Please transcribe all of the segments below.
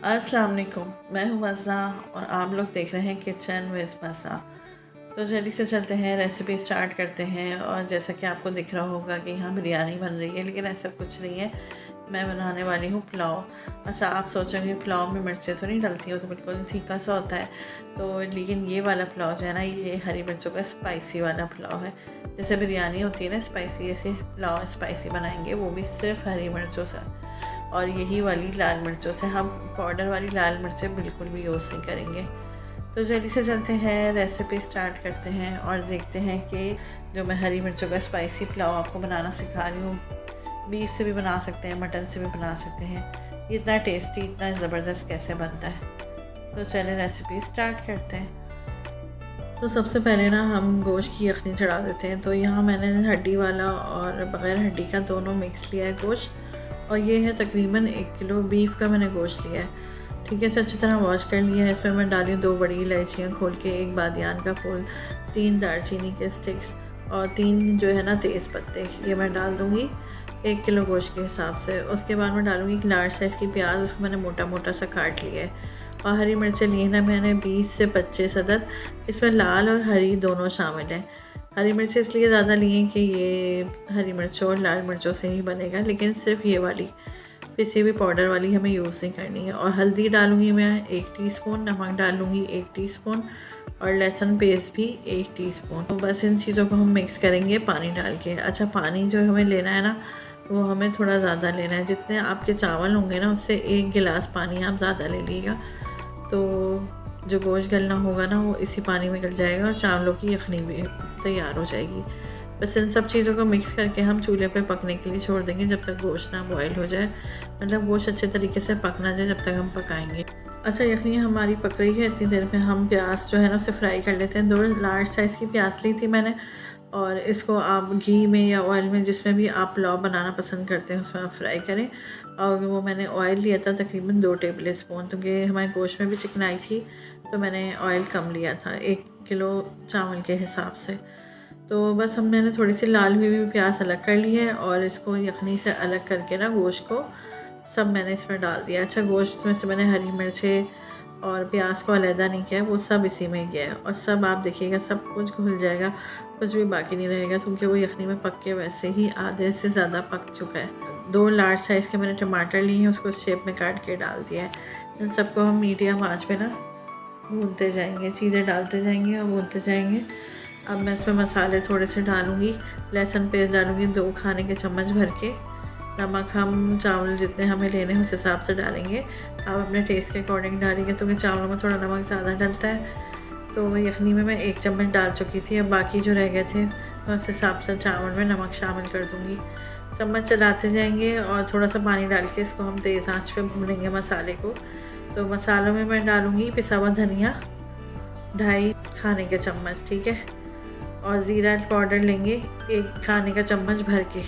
अस्सलाम वालेकुम। मैं हूँ मज़ा और आप लोग देख रहे हैं किचन विद मज़ा। तो जल्दी से चलते हैं, रेसिपी स्टार्ट करते हैं। और जैसा कि आपको दिख रहा होगा कि यहाँ बिरयानी बन रही है, लेकिन ऐसा कुछ नहीं है। मैं बनाने वाली हूँ पुलाव। अच्छा, आप सोचोगे पुलाव में मिर्चें तो नहीं डलती हो, तो बिल्कुल फीका सा होता है। तो लेकिन ये वाला पुलाव जो है ना, ये हरी मिर्चों का स्पाइसी वाला पुलाव है। जैसे बिरयानी होती है ना स्पाइसी, ऐसे पुलाव स्पाइसी बनाएंगे, वो भी सिर्फ हरी मिर्चों से। और यही वाली लाल मिर्चों से, हम पाउडर वाली लाल मिर्चें बिल्कुल भी यूज़ नहीं करेंगे। तो जल्दी से चलते हैं, रेसिपी स्टार्ट करते हैं और देखते हैं कि जो मैं हरी मिर्चों का स्पाइसी पुलाव आपको बनाना सिखा रही हूँ, बीफ से भी बना सकते हैं, मटन से भी बना सकते हैं। ये इतना टेस्टी, इतना ज़बरदस्त कैसे बनता है। तो चलिए रेसिपी स्टार्ट करते हैं। तो सबसे पहले ना हम गोश्त की यखनी चढ़ा देते हैं। तो यहाँ मैंने हड्डी वाला और बग़ैर हड्डी का दोनों मिक्स लिया है गोश्त। और ये है तकरीबन 1 किलो बीफ का मैंने गोश्त लिया है। ठीक है, इसे अच्छी तरह वॉश कर लिया है। इसमें मैं डाली 2 बड़ी इलायचियाँ खोल के, 1 बादियान का फूल, 3 दालचीनी के स्टिक्स और 3 जो है ना तेज़ पत्ते, ये मैं डाल दूँगी 1 किलो गोश्त के हिसाब से। उसके बाद मैं डालूँगी एक लार्ज साइज़ की प्याज, उसको मैंने मोटा मोटा सा काट लिया है। और हरी मिर्चें ली ना मैंने 20 से 25 अदद। इसमें लाल और हरी दोनों शामिल हैं। हरी मिर्चें इसलिए ज़्यादा ली हैं कि ये हरी मिर्चों और लाल मिर्चों से ही बनेगा, लेकिन सिर्फ ये वाली पिसी हुई पाउडर वाली हमें यूज़ नहीं करनी है। और हल्दी डालूँगी मैं 1 टीस्पून, नमक डालूँगी 1 टीस्पून और लहसुन पेस्ट भी 1 टीस्पून। तो बस इन चीज़ों को हम मिक्स करेंगे पानी डाल के। अच्छा, पानी जो हमें लेना है ना, वो हमें थोड़ा ज़्यादा लेना है। जितने आपके चावल होंगे ना, उससे 1 गिलास पानी आप ज़्यादा ले लीजिएगा। तो जो गोश्त गलना होगा ना, वो इसी पानी में गल जाएगा और चावलों की यखनी भी तैयार हो जाएगी। बस इन सब चीज़ों को मिक्स करके हम चूल्हे पे पकने के लिए छोड़ देंगे, जब तक गोश्त ना बॉयल हो जाए। मतलब गोश्त अच्छे तरीके से पक ना जाए, जब तक हम पकाएंगे। अच्छा, यखनी हमारी पक रही है। इतनी देर में हम प्याज जो है ना, उसे फ्राई कर लेते हैं। 2 लार्ज साइज़ की प्याज ली थी मैंने, और इसको आप घी में या ऑयल में, जिसमें भी आप पुलाव बनाना पसंद करते हैं, उसमें आप फ्राई करें। और वो मैंने ऑयल लिया था तकरीबन 2 टेबल स्पून, क्योंकि हमारे गोश्त में भी चिकनाई थी, तो मैंने ऑयल कम लिया था 1 किलो चावल के हिसाब से। तो बस मैंने थोड़ी सी लाल हुई हुई प्याज अलग कर ली है, और इसको यखनी से अलग करके ना गोश्त को सब मैंने इसमें डाल दिया। अच्छा, गोश्त में से मैंने हरी मिर्चें और प्याज को अलहदा नहीं किया, वो सब इसी में गया है। और सब आप देखिएगा, सब कुछ घुल जाएगा, कुछ भी बाकी नहीं रहेगा, क्योंकि वो यखनी में पक के वैसे ही आधे से ज़्यादा पक चुका है। 2 लार्ज साइज़ के मैंने टमाटर लिए हैं, उसको शेप में काट के डाल दिया है। इन सबको हम मीडियम आंच पे ना भूनते जाएंगे, चीज़ें डालते जाएंगे और भूनते जाएंगे। अब मैं इसमें मसाले थोड़े से डालूँगी। लहसुन पेस्ट डालूँगी 2 खाने के चम्मच भर के। नमक हम चावल जितने हमें लेने हैं उस हिसाब से डालेंगे। आप अपने टेस्ट के अकॉर्डिंग डालेंगे, तो कि चावलों में थोड़ा नमक ज़्यादा डलता है। तो यखनी में मैं 1 चम्मच डाल चुकी थी, अब बाकी जो रह गए थे मैं उस हिसाब से चावल में नमक शामिल कर दूँगी। चम्मच चलाते जाएंगे और थोड़ा सा पानी डाल के इसको हम तेज़ आंच पे भूनेंगे मसाले को। तो मसालों में मैं डालूँगी पिसा हुआ धनिया 2.5 खाने के चम्मच, ठीक है। और ज़ीरा पाउडर लेंगे 1 खाने का चम्मच भर के।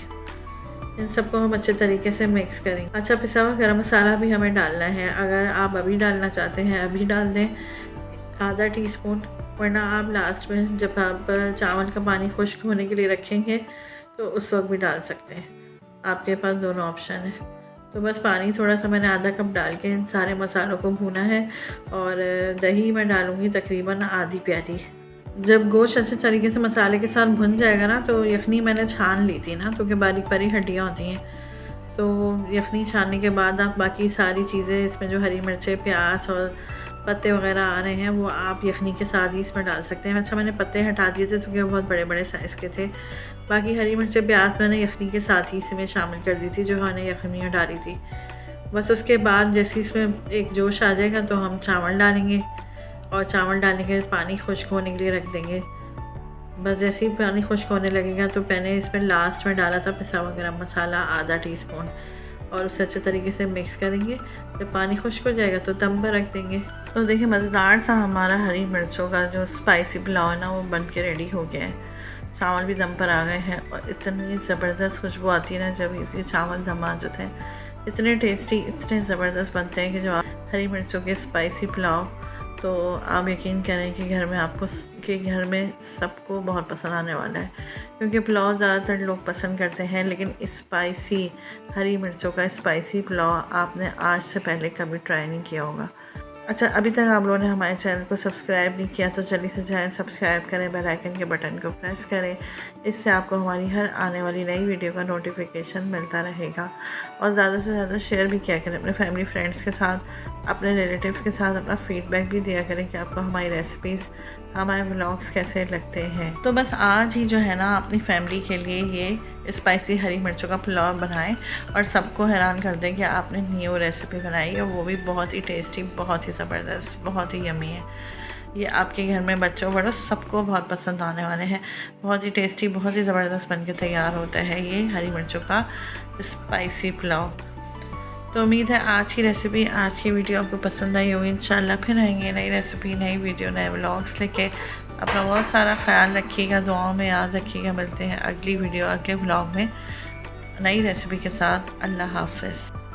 इन सबको हम अच्छे तरीके से मिक्स करेंगे। अच्छा, पिसा हुआ गरम मसाला भी हमें डालना है। अगर आप अभी डालना चाहते हैं अभी डाल दें, आधा टीस्पून, वरना आप लास्ट में जब आप चावल का पानी खुश्क होने के लिए रखेंगे तो उस वक्त भी डाल सकते हैं। आपके पास दोनों ऑप्शन है। तो बस पानी थोड़ा सा मैंने आधा कप डाल के इन सारे मसालों को भूना है। और दही मैं डालूँगी तकरीबन आधी प्याली। जब गोश्त अच्छे तरीके से मसाले के साथ भुन जाएगा ना, तो यखनी मैंने छान ली थी ना, क्योंकि बारीक बारीक हड्डियाँ होती हैं। तो यखनी छानने के बाद आप बाकी सारी चीज़ें इसमें, जो हरी मिर्चें, प्याज और पत्ते वगैरह आ रहे हैं, वो आप यखनी के साथ ही इसमें डाल सकते हैं। अच्छा, मैंने पत्ते हटा दिए थे क्योंकि वो बहुत बड़े बड़े साइज़ के थे। बाकी हरी मिर्चें, प्याज मैंने यखनी के साथ ही इसमें शामिल कर दी थी, जो मैंने यखनी में डाली थी। बस उसके बाद जैसे इसमें एक जोश आ जाएगा, तो हम चावल डालेंगे। और चावल डालने के पानी खुश्क होने के लिए रख देंगे। बस जैसे ही पानी खुश्क होने लगेगा, तो मैंने इसमें लास्ट में डाला था पिसा हुआ गरम मसाला आधा टीस्पून, और उसे अच्छे तरीके से मिक्स करेंगे। जब पानी खुश्क हो जाएगा तो दम पर रख देंगे। तो देखिए, मज़ेदार सा हमारा हरी मिर्चों का जो स्पाइसी पुलाव है ना, वो बन के रेडी हो गया है। चावल भी दम पर आ गए हैं, और इतनी ज़बरदस्त खुशबू आती है ना जब ये चावल दम आ जाते हैं। इतने टेस्टी, इतने ज़बरदस्त बनते हैं कि जब आप हरी मिर्चों के स्पाइसी पुलाव, तो आप यकीन करें कि घर में सबको बहुत पसंद आने वाला है। क्योंकि पुलाव ज़्यादातर लोग पसंद करते हैं, लेकिन स्पाइसी हरी मिर्चों का स्पाइसी पुलाव आपने आज से पहले कभी ट्राई नहीं किया होगा। अच्छा, अभी तक आप लोगों ने हमारे चैनल को सब्सक्राइब नहीं किया तो जल्दी से जाएं, सब्सक्राइब करें, बेल आइकन के बटन को प्रेस करें। इससे आपको हमारी हर आने वाली नई वीडियो का नोटिफिकेशन मिलता रहेगा। और ज़्यादा से ज़्यादा शेयर भी किया करें अपने फैमिली फ्रेंड्स के साथ, अपने रिलेटिव्स के साथ। अपना फीडबैक भी दिया करें कि आपको हमारी रेसिपीज़, हमारे व्लॉग्स कैसे लगते हैं। तो बस आज ही जो है ना अपनी फैमिली के लिए ये स्पाइसी हरी मिर्चों का पुलाव बनाएं और सबको हैरान कर दें कि आपने न्यू रेसिपी बनाई है, वो भी बहुत ही टेस्टी, बहुत ही ज़बरदस्त, बहुत ही यम्मी है। ये आपके घर में बच्चों बड़ों सबको बहुत पसंद आने वाले हैं। बहुत ही टेस्टी, बहुत ही ज़बरदस्त बन के तैयार होता है ये हरी मिर्चों का स्पाइसी पुलाव। तो उम्मीद है आज की रेसिपी, आज की वीडियो आपको पसंद आई होगी। इंशाल्लाह फिर आएंगे नई रेसिपी, नई वीडियो, नए व्लॉग्स लेके। अपना बहुत सारा ख्याल रखिएगा, दुआओं में याद रखिएगा। मिलते हैं अगली वीडियो, अगले व्लॉग में नई रेसिपी के साथ। अल्लाह हाफ़िज़।